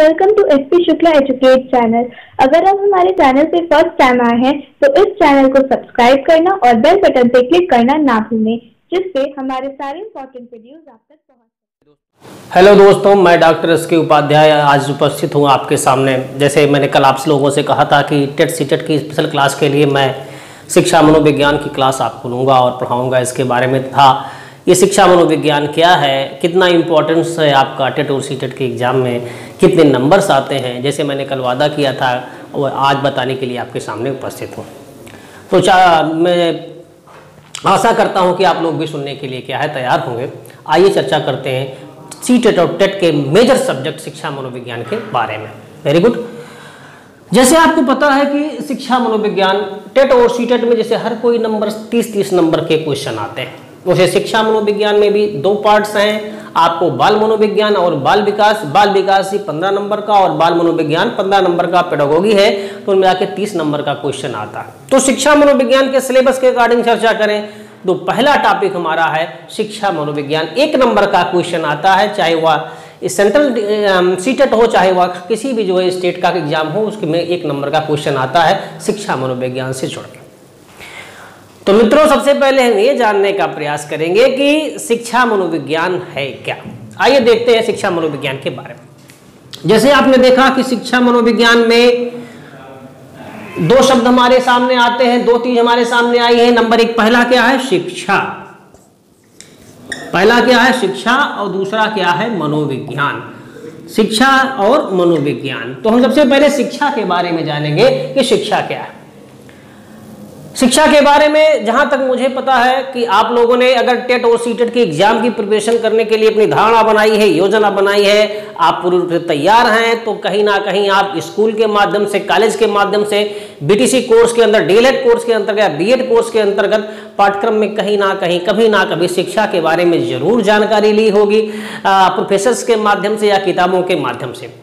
Welcome to SP Shukla educate channel. अगर आप हमारे चैनल पे फर्स्ट टाइम आए हैं तो इस चैनल को सब्सक्राइब करना और बेल बटन पे क्लिक करना ना भूलें, जिससे हमारे सारे इंपॉर्टेंट वीडियोस आप तक पहुंच। हेलो दोस्तों, मैं डॉक्टर एस के उपाध्याय आज उपस्थित हूँ आपके सामने। जैसे मैंने कल आप लोगों से कहा था कि टेट सीटेट की स्पेशल क्लास के लिए मैं शिक्षा मनोविज्ञान की क्लास आपको लूँगा और पढ़ाऊँगा। इसके बारे में था ये शिक्षा मनोविज्ञान क्या है, कितना इम्पोर्टेंस है आपका टेट और सीटेट के एग्ज़ाम में, कितने नंबर्स आते हैं। जैसे मैंने कल वादा किया था वो आज बताने के लिए आपके सामने उपस्थित हूँ। तो मैं आशा करता हूँ कि आप लोग भी सुनने के लिए क्या है तैयार होंगे। आइए चर्चा करते हैं सीटेट और टेट के मेजर सब्जेक्ट शिक्षा मनोविज्ञान के बारे में। Very good. जैसे आपको पता है कि शिक्षा मनोविज्ञान टेट और सीटेट में जैसे हर कोई नंबर 30-30 नंबर के क्वेश्चन आते हैं, वैसे शिक्षा मनोविज्ञान में भी 2 पार्ट्स हैं। आपको बाल मनोविज्ञान और बाल विकास ही 15 नंबर का और बाल मनोविज्ञान 15 नंबर का पेडागोगी है, तो उनमें आके 30 नंबर का क्वेश्चन आता है। तो शिक्षा मनोविज्ञान के सिलेबस के अकॉर्डिंग चर्चा करें तो पहला टॉपिक हमारा है शिक्षा मनोविज्ञान। 1 नंबर का क्वेश्चन आता है, चाहे वह सेंट्रल सीटेट हो चाहे वह किसी भी जो है स्टेट का एग्जाम हो, उसमें 1 नंबर का क्वेश्चन आता है शिक्षा मनोविज्ञान से जुड़ के। तो मित्रों, सबसे पहले हम ये जानने का प्रयास करेंगे कि शिक्षा मनोविज्ञान है क्या। आइए देखते हैं शिक्षा मनोविज्ञान के बारे में। जैसे आपने देखा कि शिक्षा मनोविज्ञान में 2 शब्द हमारे सामने आते हैं, 2 चीज हमारे सामने आई है। नंबर 1 पहला क्या है? शिक्षा। पहला क्या है? शिक्षा। और दूसरा क्या है? मनोविज्ञान। शिक्षा और मनोविज्ञान। तो हम सबसे पहले शिक्षा के बारे में जानेंगे कि शिक्षा क्या है। शिक्षा के बारे में जहां तक मुझे पता है कि आप लोगों ने अगर टेट और सीटेट के एग्जाम की प्रिपरेशन करने के लिए अपनी धारणा बनाई है, योजना बनाई है, आप पूरी रूप से तैयार हैं, तो कहीं ना कहीं आप स्कूल के माध्यम से, कॉलेज के माध्यम से, बीटीसी कोर्स के अंदर, डीएलएड कोर्स के अंतर्गत, बीएड कोर्स के अंतर्गत पाठ्यक्रम में कहीं ना कहीं कभी ना कभी शिक्षा के बारे में जरूर जानकारी ली होगी, प्रोफेसर्स के माध्यम से या किताबों के माध्यम से।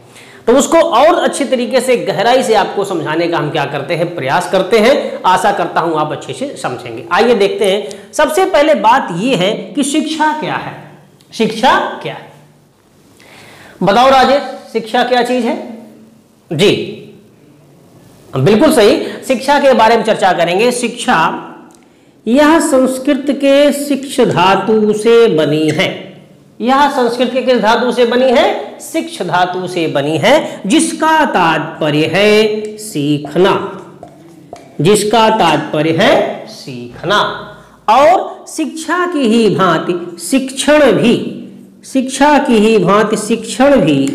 तो उसको और अच्छे तरीके से गहराई से आपको समझाने का हम क्या करते हैं, प्रयास करते हैं। आशा करता हूं आप अच्छे से समझेंगे। आइए देखते हैं। सबसे पहले बात यह है कि शिक्षा क्या है। शिक्षा क्या है? बताओ राजेश, शिक्षा क्या चीज है? जी बिल्कुल सही, शिक्षा के बारे में चर्चा करेंगे। शिक्षा यह संस्कृत के शिक्ष धातु से बनी है। यह संस्कृत के किस धातु से बनी है? शिक्ष धातु से बनी है, जिसका तात्पर्य है सीखना। जिसका तात्पर्य है सीखना। और शिक्षा की ही भांति शिक्षण भी, शिक्षा की ही भांति शिक्षण भी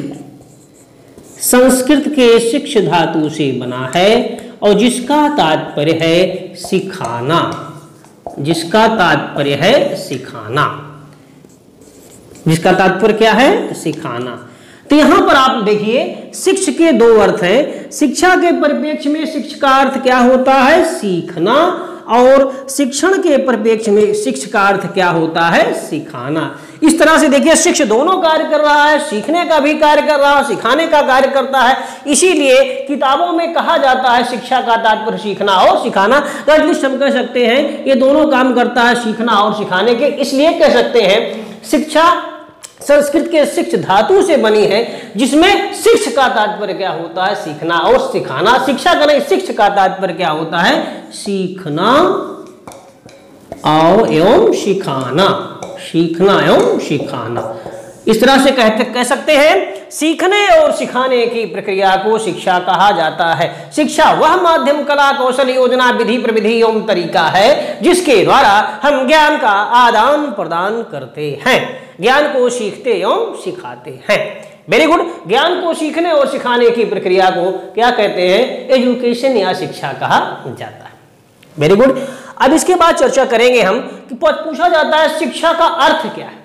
संस्कृत के शिक्ष धातु से बना है और जिसका तात्पर्य है सिखाना। जिसका तात्पर्य है सिखाना। जिसका तात्पर्य क्या है? सिखाना। तो यहां पर आप देखिए शिक्ष के 2 अर्थ हैं। शिक्षा के परिप्रेक्ष्य में शिक्ष का अर्थ क्या होता है? सीखना। और शिक्षण के परिप्रेक्ष्य में शिक्ष का अर्थ क्या होता है? सिखाना। इस तरह से देखिए शिक्ष दोनों कार्य कर रहा है, सीखने का भी कार्य कर रहा है, सिखाने का कार्य करता है। इसीलिए किताबों में कहा जाता है शिक्षा का तात्पर्य सीखना और सिखाना। तो एटलीस्ट हम कह सकते हैं ये दोनों काम करता है, सीखना और सिखाने के। इसलिए कह सकते हैं शिक्षा संस्कृत के शिक्ष धातु से बनी है, जिसमें शिक्ष का तात्पर्य क्या होता है? सीखना और सिखाना। शिक्षा का नहीं, शिक्ष का तात्पर्य क्या होता है? सीखना और एवं सिखाना। सीखना एवं सिखाना। इस तरह से कह सकते हैं सीखने और सिखाने की प्रक्रिया को शिक्षा कहा जाता है। शिक्षा वह माध्यम, कला, कौशल, योजना, विधि, प्रविधि एवं तरीका है जिसके द्वारा हम ज्ञान का आदान प्रदान करते हैं, ज्ञान को सीखते एवं सिखाते हैं। Very good. ज्ञान को सीखने और सिखाने की प्रक्रिया को क्या कहते हैं? एजुकेशन या शिक्षा कहा जाता है। Very good. अब इसके बाद चर्चा करेंगे हम कि पूछा जाता है शिक्षा का अर्थ क्या है।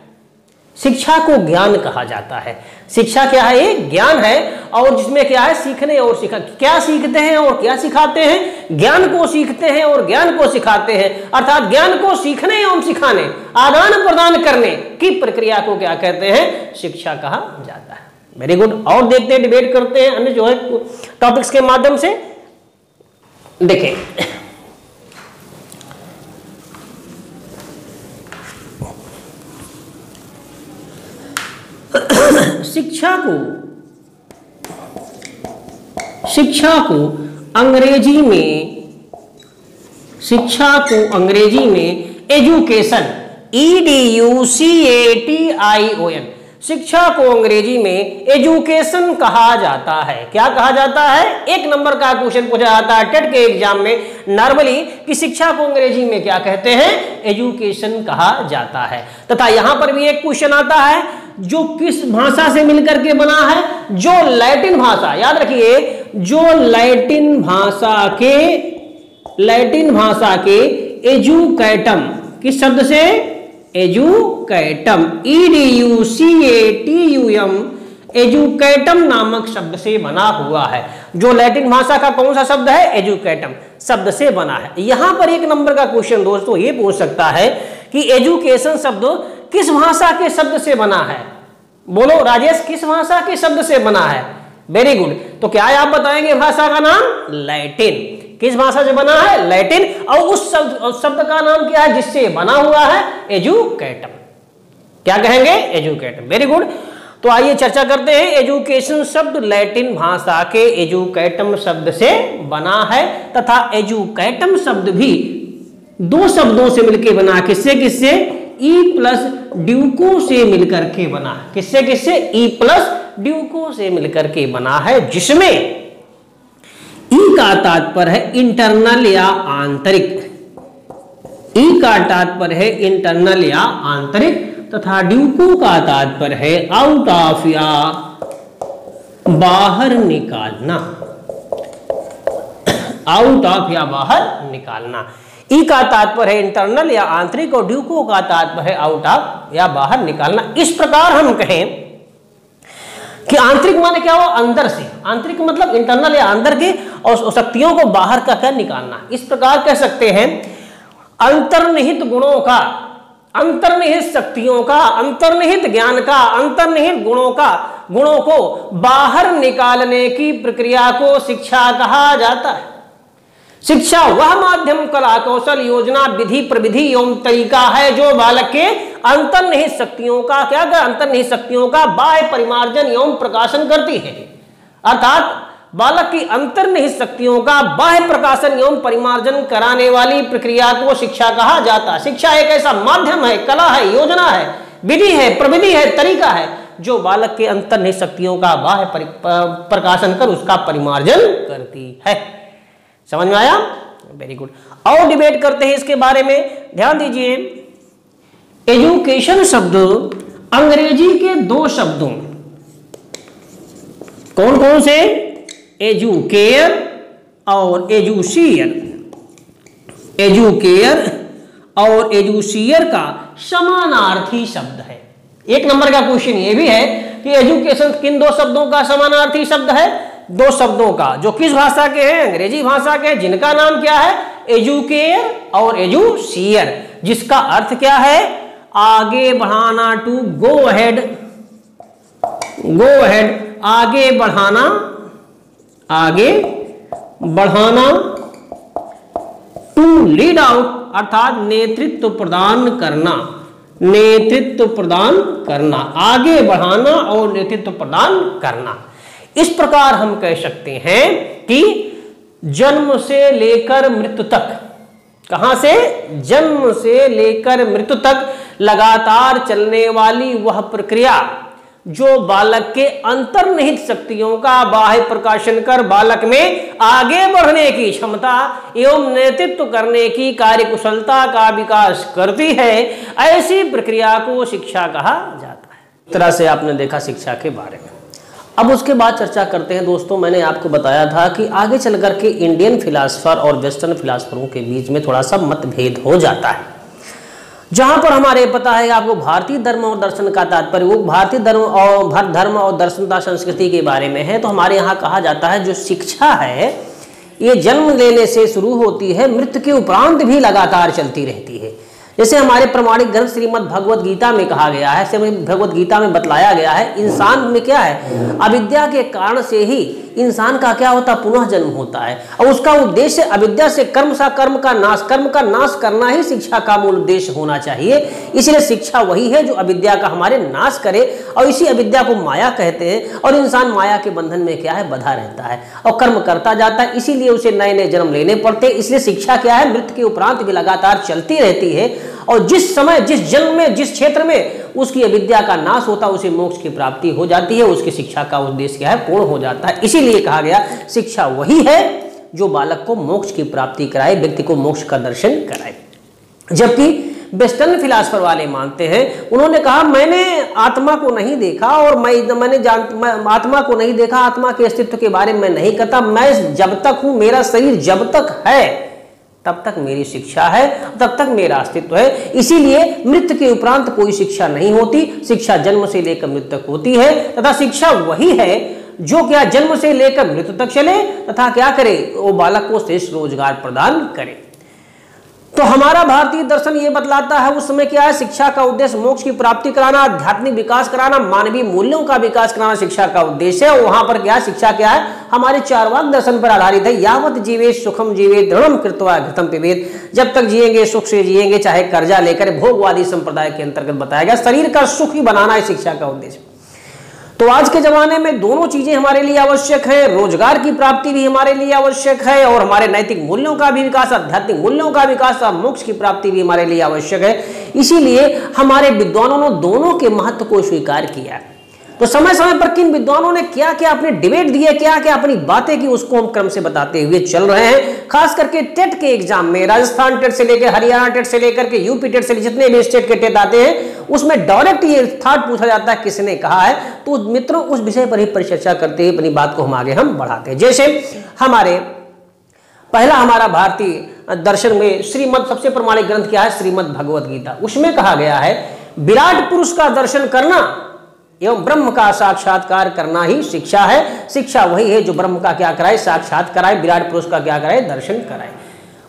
शिक्षा को ज्ञान कहा जाता है। शिक्षा क्या है? ये ज्ञान है और जिसमें क्या है? सीखने और क्या सीखते हैं और क्या सिखाते हैं? ज्ञान को सीखते हैं और ज्ञान को सिखाते हैं। अर्थात ज्ञान को सीखने एवं सिखाने, आदान प्रदान करने की प्रक्रिया को क्या कहते हैं? शिक्षा कहा जाता है। Very good. और देखते हैं, डिबेट करते हैं अन्य जो है टॉपिक्स के माध्यम से। देखें शिक्षा को शिक्षा को अंग्रेजी में एजुकेशन, EDUCATION, शिक्षा को अंग्रेजी में एजुकेशन कहा जाता है। क्या कहा जाता है? एक नंबर का क्वेश्चन पूछा जाता है टेट के एग्जाम में नॉर्मली कि शिक्षा को अंग्रेजी में क्या कहते हैं? एजुकेशन कहा जाता है। तथा यहां पर भी एक क्वेश्चन आता है जो किस भाषा से मिलकर के बना है? जो लैटिन भाषा, याद रखिए, जो लैटिन भाषा के एजुकेटम, किस शब्द से? एजुकेटम, EDUCATUM, एजुकेटम नामक शब्द से बना हुआ है। जो लैटिन भाषा का कौन सा शब्द है? एजुकेटम शब्द से बना है। यहां पर एक नंबर का क्वेश्चन दोस्तों ये पूछ सकता है कि एजुकेशन शब्द किस भाषा के शब्द से बना है? बोलो राजेश, किस भाषा के शब्द से बना है? Very good. तो क्या आप बताएंगे भाषा का नाम? लैटिन। किस भाषा से बना है? लैटिन। और उस शब्द का नाम क्या है जिससे बना हुआ है? एजुकेटम। क्या कहेंगे? एजुकेटम। Very good. तो आइए चर्चा करते हैं। एजुकेशन शब्द लैटिन भाषा के एजुकेटम शब्द से बना है तथा एजुकेटम शब्द भी दो शब्दों से मिलकर बना। किससे किससे? E प्लस ड्यूको से मिलकर के बना। किससे किससे? E प्लस ड्यूको से मिलकर के बना है, जिसमें ई का तात्पर्य है इंटरनल या आंतरिक। ई का तात्पर्य है इंटरनल या आंतरिक तथा ड्यूको का तात्पर्य है आउट ऑफ या बाहर निकालना। आउट ऑफ या बाहर निकालना। ई का तात्पर्य है इंटरनल या आंतरिक और ड्यूको का तात्पर्य है आउट ऑफ या बाहर निकालना। इस प्रकार हम कहें कि आंतरिक माने क्या हो? अंदर से। आंतरिक मतलब इंटरनल या अंदर के, और शक्तियों को बाहर का क्या? निकालना। इस प्रकार कह सकते हैं अंतर्निहित गुणों का, अंतर्निहित शक्तियों का, अंतर्निहित ज्ञान का, अंतर्निहित गुणों को बाहर निकालने की प्रक्रिया को शिक्षा कहा जाता है। शिक्षा वह माध्यम, कला, कौशल, योजना, विधि, प्रविधि एवं तरीका है जो बालक के अंतर्निहित शक्तियों का क्या कर? अंतर्निहित शक्तियों का बाह्य परिमार्जन एवं प्रकाशन करती है। अर्थात बालक की अंतर्निहित शक्तियों का बाह्य प्रकाशन एवं परिमार्जन कराने वाली प्रक्रिया को शिक्षा कहा जाता है। शिक्षा एक ऐसा माध्यम है, कला है, योजना है, विधि है, प्रविधि है, तरीका है जो बालक के अंतर्निहित शक्तियों का बाह्य प्रकाशन कर उसका परिमार्जन करती है। समझ में आया? Very good. और डिबेट करते हैं इसके बारे में। ध्यान दीजिए, एजुकेशन शब्द अंग्रेजी के दो शब्दों, कौन कौन से? एजुकेयर और एजुशियर। एजुकेयर और एजुशियर का समानार्थी शब्द है। एक नंबर का क्वेश्चन ये भी है कि एजुकेशन किन दो शब्दों का समानार्थी शब्द है? दो शब्दों का, जो किस भाषा के हैं? अंग्रेजी भाषा के, जिनका नाम क्या है? एजुकेयर और एजुशियर, जिसका अर्थ क्या है? आगे बढ़ाना, to go ahead, go ahead, आगे बढ़ाना, आगे बढ़ाना, टू लीड आउट अर्थात नेतृत्व प्रदान करना, नेतृत्व प्रदान करना, आगे बढ़ाना और नेतृत्व प्रदान करना। इस प्रकार हम कह सकते हैं कि जन्म से लेकर मृत्यु तक, कहां से? जन्म से लेकर मृत्यु तक लगातार चलने वाली वह प्रक्रिया जो बालक के अंतर्निहित शक्तियों का बाह्य प्रकाशन कर बालक में आगे बढ़ने की क्षमता एवं नेतृत्व करने की कार्यकुशलता का विकास करती है, ऐसी प्रक्रिया को शिक्षा कहा जाता है। इस तरह से आपने देखा शिक्षा के बारे में। अब उसके बाद चर्चा करते हैं दोस्तों। मैंने आपको बताया था कि आगे चल करके इंडियन फिलासफर और वेस्टर्न फिलासफरों के बीच में थोड़ा सा मतभेद हो जाता है। जहां पर हमारे पता है आपको भारतीय धर्म और दर्शन का तात्पर्य, वो भारतीय धर्म और दर्शन संस्कृति के बारे में है। तो हमारे यहाँ कहा जाता है जो शिक्षा है ये जन्म लेने से शुरू होती है, मृत्यु के उपरांत भी लगातार चलती रहती है। जैसे हमारे प्रमाणिक ग्रंथ श्रीमद् भगवद गीता में कहा गया है, भगवद गीता में बतलाया गया है, इंसान में क्या है? अविद्या के कारण से ही इंसान का क्या होता है, पुनः जन्म होता है। और उसका उद्देश्य अविद्या से कर्म का नाश करना ही शिक्षा का मूल उद्देश्य होना चाहिए। इसलिए शिक्षा वही है जो अविद्या का हमारे नाश करे, और इसी अविद्या को माया कहते हैं। और इंसान माया के बंधन में क्या है, बंधा रहता है और कर्म करता जाता है, इसीलिए उसे नए नए जन्म लेने पड़ते हैं। इसलिए शिक्षा क्या है, मृत्यु के उपरांत भी लगातार चलती रहती है, और जिस समय, जिस जन्म में, जिस क्षेत्र में उसकी अविद्या का नाश होता है, उसे मोक्ष की प्राप्ति हो जाती है। उसकी शिक्षा का उद्देश्य क्या है, पूर्ण हो जाता है। इसीलिए कहा गया शिक्षा वही है जो बालक को मोक्ष की प्राप्ति कराए, व्यक्ति को मोक्ष का दर्शन कराए। जबकि वेस्टर्न फिलासफर वाले मानते हैं, उन्होंने कहा मैंने आत्मा को नहीं देखा, और मैं आत्मा को नहीं देखा, आत्मा के अस्तित्व के बारे में नहीं कहता, मैं जब तक हूं, मेरा शरीर जब तक है तब तक मेरी शिक्षा है, तब तक मेरा अस्तित्व है। इसीलिए मृत्यु के उपरांत कोई शिक्षा नहीं होती, शिक्षा जन्म से लेकर मृत्यु तक होती है, तथा शिक्षा वही है जो क्या जन्म से लेकर मृत्यु तक चले, तथा क्या करे, वो बालक को श्रेष्ठ रोजगार प्रदान करे। तो हमारा भारतीय दर्शन ये बतलाता है, उस समय क्या है, शिक्षा का उद्देश्य मोक्ष की प्राप्ति कराना, आध्यात्मिक विकास कराना, मानवीय मूल्यों का विकास कराना शिक्षा का उद्देश्य है। वहां पर क्या शिक्षा क्या है, हमारे चार्वाक दर्शन पर आधारित है। यावत जीवे सुखम जीवे दृढ़म कृत्वा घृतम पिबेत, जब तक जिएंगे सुख से जिएंगे, चाहे कर्जा लेकर। भोगवादी संप्रदाय के अंतर्गत बताया गया शरीर का सुख ही बनाना है शिक्षा का उद्देश्य। तो आज के जमाने में दोनों चीजें हमारे लिए आवश्यक है, रोजगार की प्राप्ति भी हमारे लिए आवश्यक है, और हमारे नैतिक मूल्यों का भी विकास, आध्यात्मिक मूल्यों का विकास और मोक्ष की प्राप्ति भी हमारे लिए आवश्यक है। इसीलिए हमारे विद्वानों ने दोनों के महत्व को स्वीकार किया है। तो समय समय पर किन विद्वानों ने क्या क्या अपने डिबेट दिए, क्या क्या अपनी बातें की, उसको हम क्रम से बताते हुए चल रहे हैं। खास करके टेट के एग्जाम में, राजस्थान टेट से लेकर हरियाणा टेट से लेकर के यूपी टेट से जितने भी स्टेट के टेट आते हैं, उसमें डायरेक्ट ये थॉट पूछा जाता है किसने कहा है। तो मित्रों उस विषय पर ही परिचर्चा करते हुए अपनी बात को हम आगे बढ़ाते हैं। जैसे हमारा भारतीय दर्शन में श्रीमद, सबसे प्रमाणिक ग्रंथ क्या है, श्रीमद भगवत गीता। उसमें कहा गया है विराट पुरुष का दर्शन करना एवं ब्रह्म का साक्षात्कार करना ही शिक्षा है। शिक्षा वही है जो ब्रह्म का क्या कराए, साक्षात कराए, विराट पुरुष का क्या कराए, दर्शन कराए।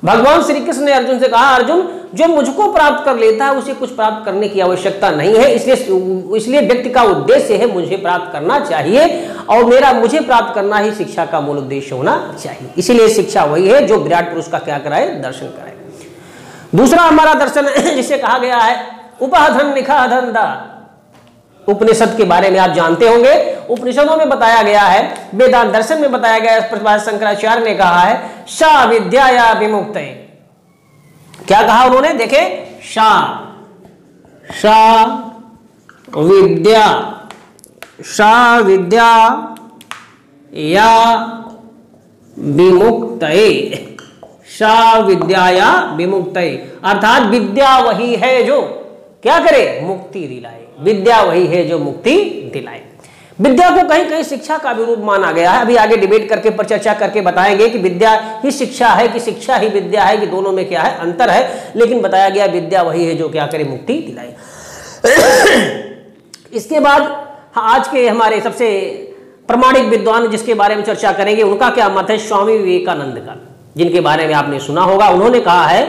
भगवान श्री कृष्ण ने अर्जुन से कहा, अर्जुन जो मुझको प्राप्त कर लेता है उसे कुछ प्राप्त करने की आवश्यकता नहीं है, इसलिए व्यक्ति का उद्देश्य है मुझे प्राप्त करना चाहिए, और मुझे प्राप्त करना ही शिक्षा का मूल उद्देश्य होना चाहिए। इसीलिए शिक्षा वही है जो विराट पुरुष का क्या कराए, दर्शन कराए। दूसरा हमारा दर्शन है जिसे कहा गया है उपाधन निखा धंधा। उपनिषद के बारे में आप जानते होंगे, उपनिषदों में बताया गया है, वेदांत दर्शन में बताया गया है, प्रतिपादक शंकराचार्य ने कहा है सा विद्याया विमुक्तये। क्या कहा उन्होंने, देखे, सा विद्या या विमुक्तये, सा विद्याया विमुक्तये, अर्थात विद्या वही है जो क्या करे, मुक्ति दिलाए। विद्या वही है जो मुक्ति दिलाए। विद्या को कहीं कहीं शिक्षा का भी रूप माना गया है। अभी आगे डिबेट करके, पर चर्चा करके बताएंगे कि विद्या ही शिक्षा है कि शिक्षा ही विद्या है, कि दोनों में क्या है, अंतर है। लेकिन बताया गया विद्या वही है जो क्या करे, मुक्ति दिलाए। इसके बाद आज के हमारे सबसे प्रमाणिक विद्वान जिसके बारे में चर्चा करेंगे, उनका क्या मत है, स्वामी विवेकानंद का, जिनके बारे में आपने सुना होगा। उन्होंने कहा है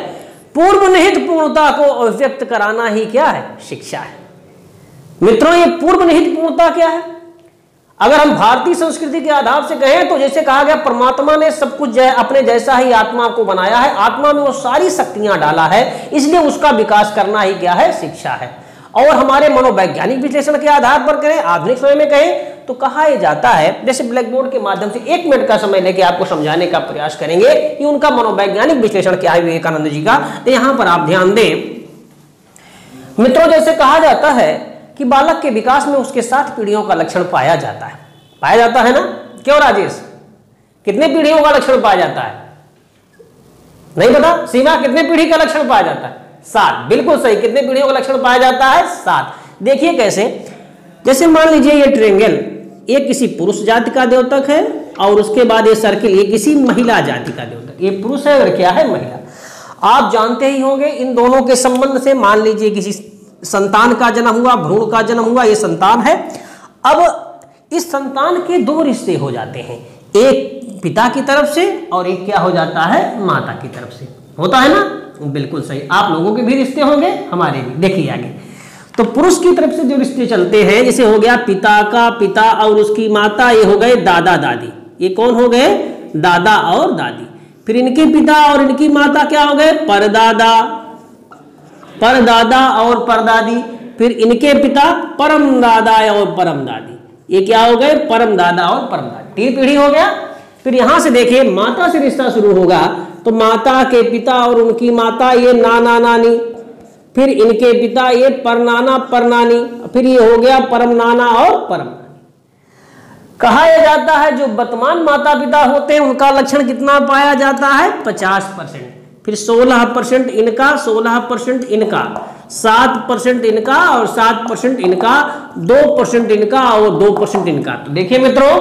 पूर्व निहित पूर्णता को अभिव्यक्त कराना ही क्या है, शिक्षा है। मित्रों ये पूर्व निहित पूर्णता क्या है, अगर हम भारतीय संस्कृति के आधार से कहें तो जैसे कहा गया परमात्मा ने सब कुछ अपने जैसा ही आत्मा को बनाया है, आत्मा में वो सारी शक्तियां डाला है, इसलिए उसका विकास करना ही क्या है, शिक्षा है। और हमारे मनोवैज्ञानिक विश्लेषण के आधार पर कहें, आधुनिक समय में कहें तो कहा यह जाता है, जैसे ब्लैक बोर्ड के माध्यम से 1 मिनट का समय लेके आपको समझाने का प्रयास करेंगे कि उनका मनोवैज्ञानिक विश्लेषण क्या है विवेकानंद जी का। तो यहां पर आप ध्यान दें मित्रों, जैसे कहा जाता है कि बालक के विकास में उसके 7 पीढ़ियों का लक्षण पाया जाता है ना, क्यों राजेश, कितने पीढ़ियों का लक्षण पाया जाता है, नहीं पता, सीमा कितने पीढ़ी का लक्षण पाया जाता है, 7, बिल्कुल सही, कितने पीढ़ियों का लक्षण पाया जाता है, 7। देखिए कैसे, जैसे मान लीजिए ये ट्रेंगल, ये किसी पुरुष जाति का द्योतक है, और उसके बाद ये सर्किल, ये किसी महिला जाति का द्योतक, ये पुरुष है और क्या है, महिला। आप जानते ही होंगे इन दोनों के संबंध से, मान लीजिए किसी संतान का जन्म हुआ, भ्रूण का जन्म हुआ, ये संतान है। अब इस संतान के 2 रिश्ते हो जाते हैं, एक पिता की तरफ से और एक क्या हो जाता है, माता की तरफ से, होता है ना, बिल्कुल सही। आप लोगों के भी रिश्ते होंगे, हमारे भी। देखिए आगे, तो पुरुष की तरफ से जो रिश्ते चलते हैं, जैसे हो गया पिता का पिता और उसकी माता, ये हो गए दादा दादी, ये कौन हो गए? दादा और दादी। फिर इनके पिता और इनकी माता क्या हो गए? परदादा, परदादा और परदादी। फिर इनके पिता परम दादा और परम दादी। ये क्या हो गए? परम दादा और परम दादी। 3 पीढ़ी हो गया। फिर यहां से देखिए माता से रिश्ता शुरू होगा तो माता के पिता और उनकी माता ये नाना नानी, फिर इनके पिता ये परनाना परनानी, फिर ये हो गया परम नाना और परम नानी। कहा यह जाता है जो वर्तमान माता पिता होते हैं उनका लक्षण कितना पाया जाता है? 50%। फिर 16% इनका, 16% इनका, 7% इनका और 7% इनका, 2% इनका और 2% इनका। तो देखिए मित्रों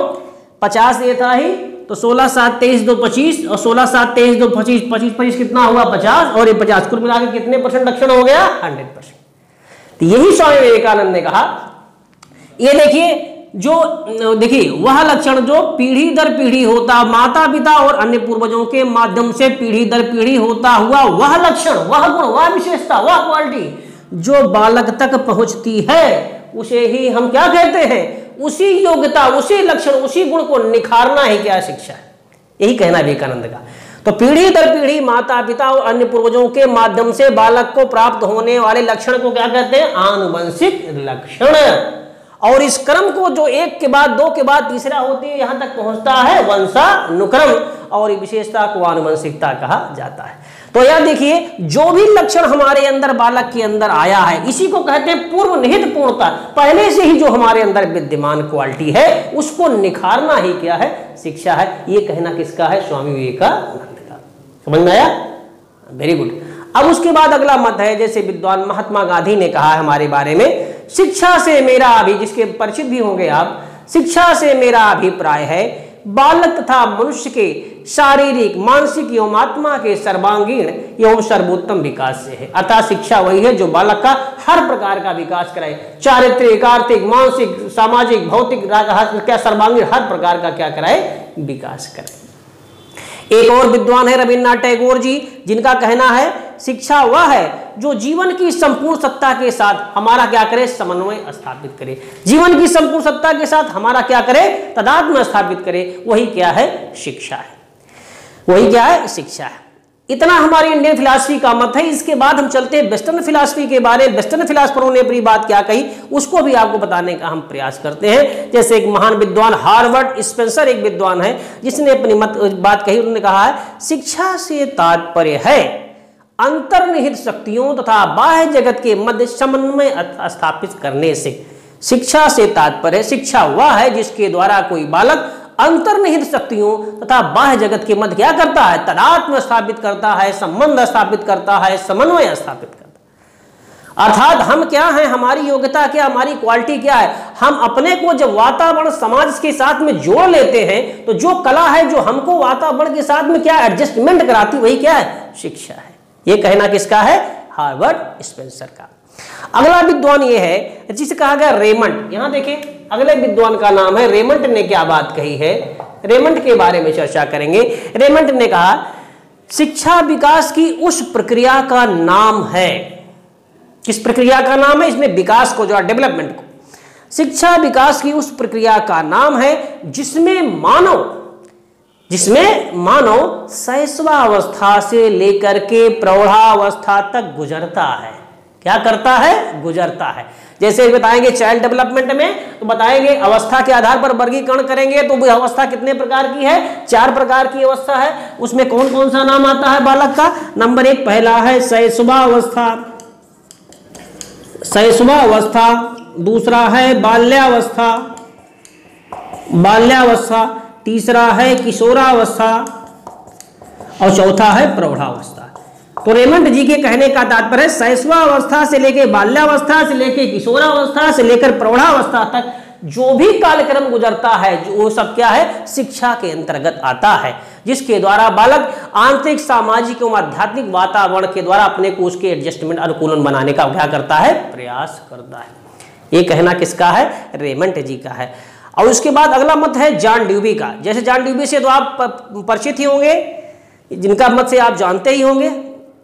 50 ये था ही, तो 16 7 23 2 25 और 16 7 23 2 25 25 25 कितना हुआ? 50 और ये 50 कुल मिलाकर कितने परसेंट लक्षण हो गया? 100%। तो यही स्वामी विवेकानंद ने कहा। ये देखिए जो देखिए वह लक्षण जो पीढ़ी दर पीढ़ी होता, माता पिता और अन्य पूर्वजों के माध्यम से पीढ़ी दर पीढ़ी होता हुआ वह लक्षण, वह गुण, वह विशेषता, वह क्वालिटी जो बालक तक पहुंचती है उसे ही हम क्या कहते हैं? उसी योग्यता, उसी लक्षण, उसी गुण को निखारना ही क्या शिक्षा है। यही कहना विवेकानंद का। तो पीढ़ी दर पीढ़ी माता पिता और अन्य पूर्वजों के माध्यम से बालक को प्राप्त होने वाले लक्षण को क्या कहते हैं? आनुवंशिक लक्षण। और इस क्रम को जो एक के बाद दो के बाद तीसरा होती है यहां तक पहुंचता है वंशानुक्रम, और विशेषता को आनुवंशिकता कहा जाता है। तो यह देखिए जो भी लक्षण हमारे अंदर बालक के अंदर आया है इसी को कहते हैं पूर्व निहित पूर्णता। पहले से ही जो हमारे अंदर विद्यमान क्वालिटी है उसको निखारना ही क्या है? शिक्षा है। ये कहना किसका है? स्वामी विवेकानंद का। समझ में आया? Very good. अब उसके बाद अगला मत है, जैसे विद्वान महात्मा गांधी ने कहा है हमारे बारे में, शिक्षा से मेरा जिसके परिचित भी होंगे आप, शिक्षा से मेरा अभिप्राय है बालक तथा मनुष्य के शारीरिक मानसिक एवं आत्मा के सर्वांगीण एवं सर्वोत्तम विकास से है। अर्थात शिक्षा वही है जो बालक का हर प्रकार का विकास कराए, चारित्रिक, आर्थिक, मानसिक, सामाजिक, भौतिक, क्या सर्वांगीण हर प्रकार का क्या कराए? विकास कराए। एक और विद्वान है रविन्द्रनाथ टैगोर जी, जिनका कहना है शिक्षा वह है जो जीवन की संपूर्ण सत्ता के साथ हमारा क्या करे? समन्वय स्थापित करे। जीवन की संपूर्ण सत्ता के साथ हमारा क्या करे? तादात्म्य स्थापित करे। वही क्या है? शिक्षा है। वही क्या है? शिक्षा है। इतना हमारी इंडियन फिलॉसफी का मत है। इसके बाद हम चलते हैं वेस्टर्न फिलॉसफी के बारे में। वेस्टर्न फिलॉसफरों ने अपनी बात क्या कही उसको भी आपको बताने का हम प्रयास करते हैं। जैसे एक महान विद्वान हार्वर्ड स्पेंसर एक विद्वान है जिसने अपनी बात कही। उन्होंने कहा है शिक्षा से तात्पर्य है अंतर्निहित शक्तियों तथा बाह्य जगत के मध्य समन्वय स्थापित करने से। शिक्षा से तात्पर्य, शिक्षा वह है जिसके द्वारा कोई बालक अंतर्निहित शक्तियों तथा बाह्य जगत के मध्य क्या करता है? तादात्म्य स्थापित करता है, संबंध स्थापित करता है, समन्वय स्थापित करता है। अर्थात हम क्या हैं? हमारी योग्यता क्या, हमारी क्वालिटी क्या है? हम अपने को जब वातावरण समाज के साथ में जोड़ लेते हैं तो जो कला है जो हमको वातावरण के साथ में क्या एडजस्टमेंट कराती वही क्या है? शिक्षा है। ये कहना किसका है? हार्वर्ड स्पेंसर का। अगला विद्वान ये है जिसे कहा गया रेमंड। यहां देखिए अगले विद्वान का नाम है रेमंड ने क्या बात कही है? रेमंड के बारे में चर्चा करेंगे। रेमंड ने कहा शिक्षा विकास की उस प्रक्रिया का नाम है। किस प्रक्रिया का नाम है? इसमें विकास को जो डेवलपमेंट को, शिक्षा विकास की उस प्रक्रिया का नाम है जिसमें मानव शैशवावस्था से लेकर के प्रौढ़ावस्था तक गुजरता है। क्या करता है? गुजरता है। जैसे बताएंगे चाइल्ड डेवलपमेंट में तो बताएंगे अवस्था के आधार पर वर्गीकरण करेंगे तो अवस्था कितने प्रकार की है? 4 प्रकार की अवस्था है। उसमें कौन कौन सा नाम आता है बालक का? नंबर 1 पहला है शैशवावस्था, शैशवावस्था। दूसरा है बाल्यावस्था, तीसरा है किशोरावस्था और चौथा है प्रौढ़ावस्था। तो रेमंड जी के कहने का तात्पर्य है शैशवावस्था से लेकर बाल्यावस्था से लेकर किशोरावस्था से लेकर प्रौढ़ावस्था तक जो भी कालक्रम गुजरता है वो सब क्या है? शिक्षा के अंतर्गत आता है, जिसके द्वारा बालक आंतरिक, सामाजिक एवं आध्यात्मिक वातावरण के द्वारा अपने को उसके एडजस्टमेंट, अनुकूलन बनाने का क्या करता है? प्रयास करता है। ये कहना किसका है? रेमंड जी का है। और उसके बाद अगला मत है जॉन ड्यूबी का। जैसे जॉन ड्यूबी से तो आप परिचित ही होंगे, जिनका मत से आप जानते ही होंगे,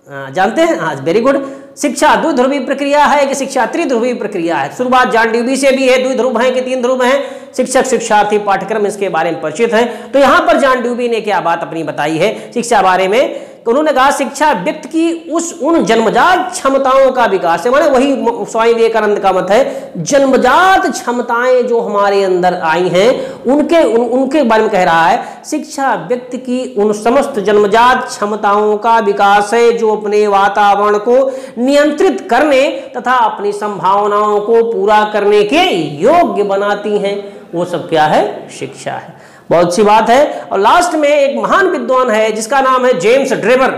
जानते हैं? हाँ, वेरी गुड। शिक्षा द्विध्रुवी प्रक्रिया है कि शिक्षा त्रिध्रुवी प्रक्रिया है? शुरुआत जॉन ड्यूवी से भी है, द्विध्रुव है कि तीन ध्रुव है? शिक्षक शिक्षार्थी पाठ्यक्रम इसके बारे में परिचित है। तो यहां पर जॉन ड्यूवी ने क्या बात अपनी बताई है शिक्षा बारे में? तो उन्होंने कहा शिक्षा व्यक्ति की उन जन्मजात क्षमताओं का विकास है, माने वही स्वामी विवेकानंद का मत है, जन्मजात क्षमताएं जो हमारे अंदर आई हैं उनके बारे में कह रहा है। शिक्षा व्यक्ति की उन समस्त जन्मजात क्षमताओं का विकास है जो अपने वातावरण को नियंत्रित करने तथा अपनी संभावनाओं को पूरा करने के योग्य बनाती हैं। वो सब क्या है? शिक्षा है। बहुत अच्छी बात है। और लास्ट में एक महान विद्वान है जिसका नाम है जेम्स ड्रेबर।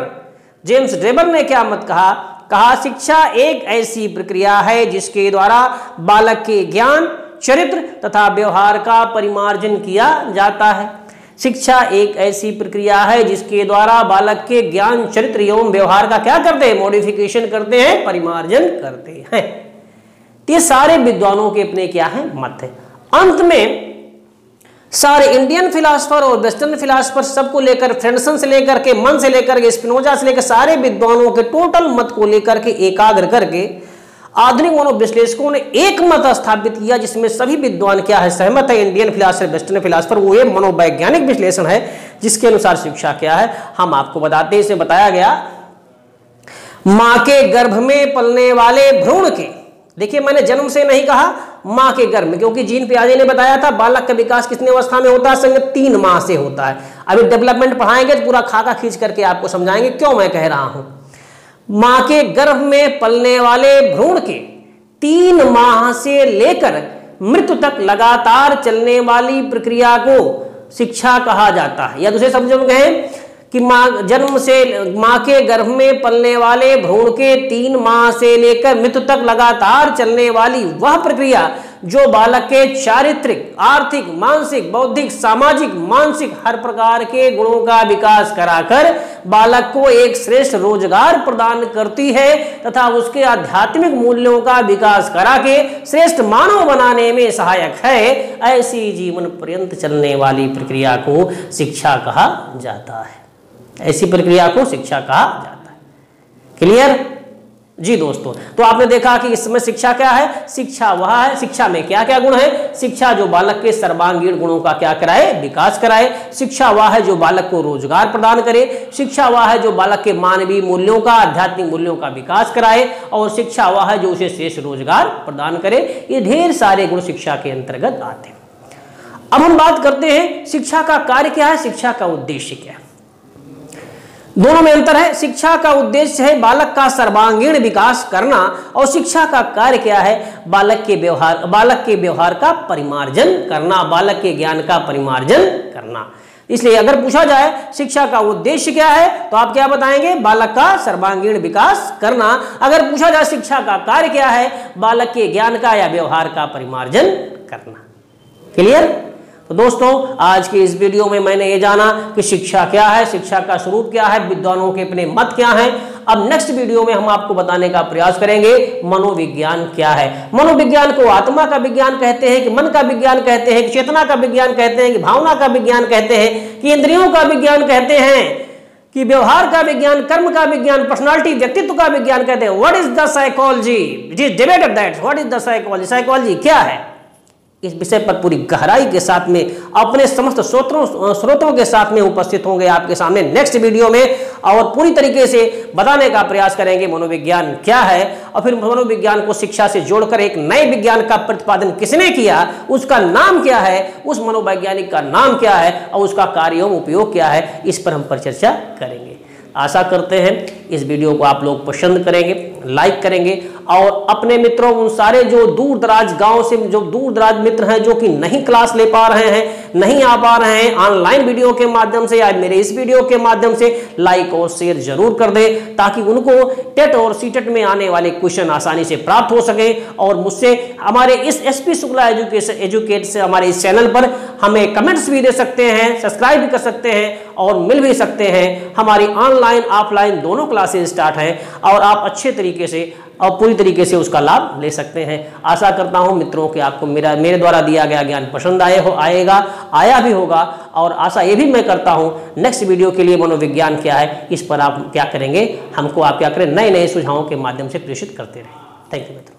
जेम्स ड्रेबर ने क्या मत कहा शिक्षा एक ऐसी प्रक्रिया है जिसके द्वारा बालक के ज्ञान, चरित्र तथा व्यवहार का परिमार्जन किया जाता है। शिक्षा एक ऐसी प्रक्रिया है जिसके द्वारा बालक के ज्ञान, चरित्र एवं व्यवहार का क्या करते हैं? मॉडिफिकेशन करते हैं, परिमार्जन करते हैं। ये सारे विद्वानों के अपने क्या है? मत है। अंत में सारे इंडियन फिलासफर और वेस्टर्न फिलासफर सबको लेकर, फ्रेंडसन से लेकर के, मन से लेकर के, स्पिनोजा से लेकर सारे विद्वानों के टोटल मत को लेकर के एकाग्र करके आधुनिक मनोविश्लेषकों ने एक मत स्थापित किया जिसमें सभी विद्वान क्या है? सहमत है। इंडियन फिलासफर, वेस्टर्न फिलासफर, वो ये मनोवैज्ञानिक विश्लेषण है जिसके अनुसार शिक्षा क्या है हम आपको बताते हैं। इसे बताया गया मां के गर्भ में पलने वाले भ्रूण के, देखिए मैंने जन्म से नहीं कहा, मां के गर्भ में, क्योंकि जीन पियाजे ने बताया था बालक का विकास कितने अवस्था में होता है? संग 3 माह से होता है। अभी डेवलपमेंट पढ़ाएंगे तो पूरा खाका खींच करके आपको समझाएंगे क्यों मैं कह रहा हूं। मां के गर्भ में पलने वाले भ्रूण के 3 माह से लेकर मृत्यु तक लगातार चलने वाली प्रक्रिया को शिक्षा कहा जाता है। या दूसरे शब्दों में कहें कि मां के गर्भ में पलने वाले भ्रूण के 3 माह से लेकर मृत्यु तक लगातार चलने वाली वह प्रक्रिया जो बालक के चारित्रिक, आर्थिक, मानसिक, बौद्धिक, सामाजिक, मानसिक हर प्रकार के गुणों का विकास कराकर बालक को एक श्रेष्ठ रोजगार प्रदान करती है तथा उसके आध्यात्मिक मूल्यों का विकास करा के श्रेष्ठ मानव बनाने में सहायक है, ऐसी जीवन पर्यंत चलने वाली प्रक्रिया को शिक्षा कहा जाता है। ऐसी प्रक्रिया को शिक्षा कहा जाता है। क्लियर जी दोस्तों? तो आपने देखा कि इसमें शिक्षा क्या है? शिक्षा वह है, शिक्षा में क्या क्या गुण है? शिक्षा जो बालक के सर्वांगीण गुणों का क्या कराए? विकास कराए। शिक्षा वह है जो बालक को रोजगार प्रदान करे। शिक्षा वह है जो बालक के मानवीय मूल्यों का, आध्यात्मिक मूल्यों का विकास कराए। और शिक्षा वह है जो उसे श्रेष्ठ रोजगार प्रदान करे। ये ढेर सारे गुण शिक्षा के अंतर्गत आते हैं। अब हम बात करते हैं शिक्षा का कार्य क्या है, शिक्षा का उद्देश्य क्या है। दोनों में अंतर है। शिक्षा का उद्देश्य है बालक का सर्वांगीण विकास करना और शिक्षा का कार्य क्या है? बालक के व्यवहार का परिमार्जन करना, बालक के ज्ञान का परिमार्जन करना। इसलिए अगर पूछा जाए शिक्षा का उद्देश्य क्या है तो आप क्या बताएंगे? बालक का सर्वांगीण विकास करना। अगर पूछा जाए शिक्षा का कार्य क्या है? बालक के ज्ञान का या व्यवहार का परिमार्जन करना। क्लियर? तो दोस्तों आज की इस वीडियो में मैंने ये जाना कि शिक्षा क्या है, शिक्षा का स्वरूप क्या है, विद्वानों के अपने मत क्या हैं। अब नेक्स्ट वीडियो में हम आपको बताने का प्रयास करेंगे मनोविज्ञान क्या है। मनोविज्ञान को आत्मा का विज्ञान कहते हैं कि मन का विज्ञान कहते हैं कि चेतना का विज्ञान कहते हैं कि भावना का विज्ञान कहते हैं कि इंद्रियों का विज्ञान कहते हैं कि व्यवहार का विज्ञान, कर्म का विज्ञान, पर्सनालिटी, व्यक्तित्व का विज्ञान कहते हैं। What is the psychology? It is debated that what is the psychology, psychology क्या है। इस विषय पर पूरी गहराई के साथ में अपने समस्त स्रोतों के साथ में उपस्थित होंगे आपके सामने नेक्स्ट वीडियो में और पूरी तरीके से बताने का प्रयास करेंगे मनोविज्ञान क्या है और फिर मनोविज्ञान को शिक्षा से जोड़कर एक नए विज्ञान का प्रतिपादन किसने किया, उसका नाम क्या है, उस मनोवैज्ञानिक का नाम क्या है और उसका कार्य एवं उपयोग क्या है, इस पर हम पर चर्चा करेंगे। आशा करते हैं इस वीडियो को आप लोग पसंद करेंगे, लाइक करेंगे और अपने मित्रों, उन सारे जो दूर दराज गांव से जो दूर दराज मित्र हैं जो कि नहीं क्लास ले पा रहे हैं, नहीं आ पा रहे हैं, ऑनलाइन वीडियो के माध्यम से या मेरे इस वीडियो के माध्यम से लाइक और शेयर जरूर कर दें ताकि उनको टेट और सीटेट में आने वाले क्वेश्चन आसानी से प्राप्त हो सके। और मुझसे हमारे इस एसपी शुक्ला एजुकेट से हमारे इस चैनल पर हमें कमेंट्स भी दे सकते हैं, सब्सक्राइब भी कर सकते हैं और मिल भी सकते हैं। हमारी ऑनलाइन ऑफलाइन दोनों क्लासेस स्टार्ट हैं और आप अच्छे तरीके से और पूरी तरीके से उसका लाभ ले सकते हैं। आशा करता हूं मित्रों कि आपको मेरे द्वारा दिया गया ज्ञान पसंद आया भी होगा। और आशा ये भी मैं करता हूं नेक्स्ट वीडियो के लिए मनोविज्ञान क्या है इस पर आप क्या करेंगे, हमको आप क्या करें, नए नए सुझावों के माध्यम से प्रेषित करते रहें। थैंक यू मित्रों।